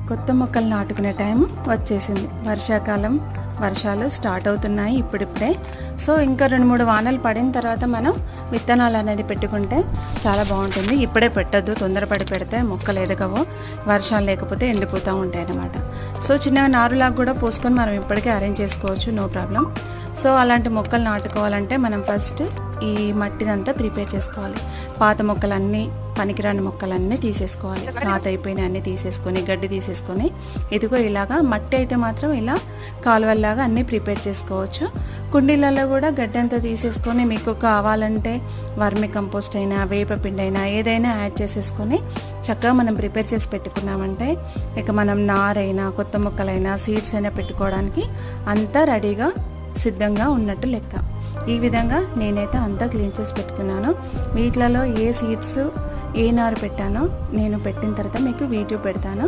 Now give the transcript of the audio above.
కొత్త మొక్కలు నాటుకునే టైం వచ్చేసింది. వర్షాకాలం, వర్షాలు స్టార్ట్ అవుతున్నాయి ఇప్పుడిప్పుడే. సో ఇంకా 2-3 వానలు పడిన తర్వాత మనం విత్తనాలు అనేది పెట్టుకుంటే చాలా బాగుంటుంది. ఇప్పుడే పెట్టద్దు, తొందరపడి పెడితే మొక్కలు ఎదగవు, వర్షాలు లేకపోతే ఎండిపోతూ ఉంటాయి అన్నమాట. సో చిన్నగా నారులాగా కూడా పోసుకొని మనం ఇప్పటికే అరేంజ్ చేసుకోవచ్చు, నో ప్రాబ్లం. సో అలాంటి మొక్కలు నాటుకోవాలంటే మనం ఫస్ట్ ఈ మట్టినంతా ప్రిపేర్ చేసుకోవాలి. పాత మొక్కలన్నీ, పనికిరాని మొక్కలన్నీ తీసేసుకోవాలి. నాత అయిపోయిన అన్నీ తీసేసుకొని, గడ్డి తీసేసుకొని, ఇదిగో ఇలాగా మట్టి అయితే మాత్రం ఇలా కాలువల్లాగా అన్నీ ప్రిపేర్ చేసుకోవచ్చు. కుండీలలో కూడా గడ్డి అంతా తీసేసుకొని మీకు కావాలంటే వర్మి కంపోస్ట్ అయినా, వేపపిండి అయినా ఏదైనా యాడ్ చేసేసుకొని చక్కగా మనం ప్రిపేర్ చేసి పెట్టుకున్నామంటే ఇక మనం నారైనా, కొత్త మొక్కలైనా, సీడ్స్ అయినా పెట్టుకోవడానికి అంతా రెడీగా సిద్ధంగా ఉన్నట్టు లెక్క. ఈ విధంగా నేనైతే అంతా క్లీన్ చేసి పెట్టుకున్నాను. వీటిలలో ఏ సీడ్స్, ఏ నారు పెట్టానో నేను పెట్టిన తర్వాత మీకు వీడియో పెడతాను.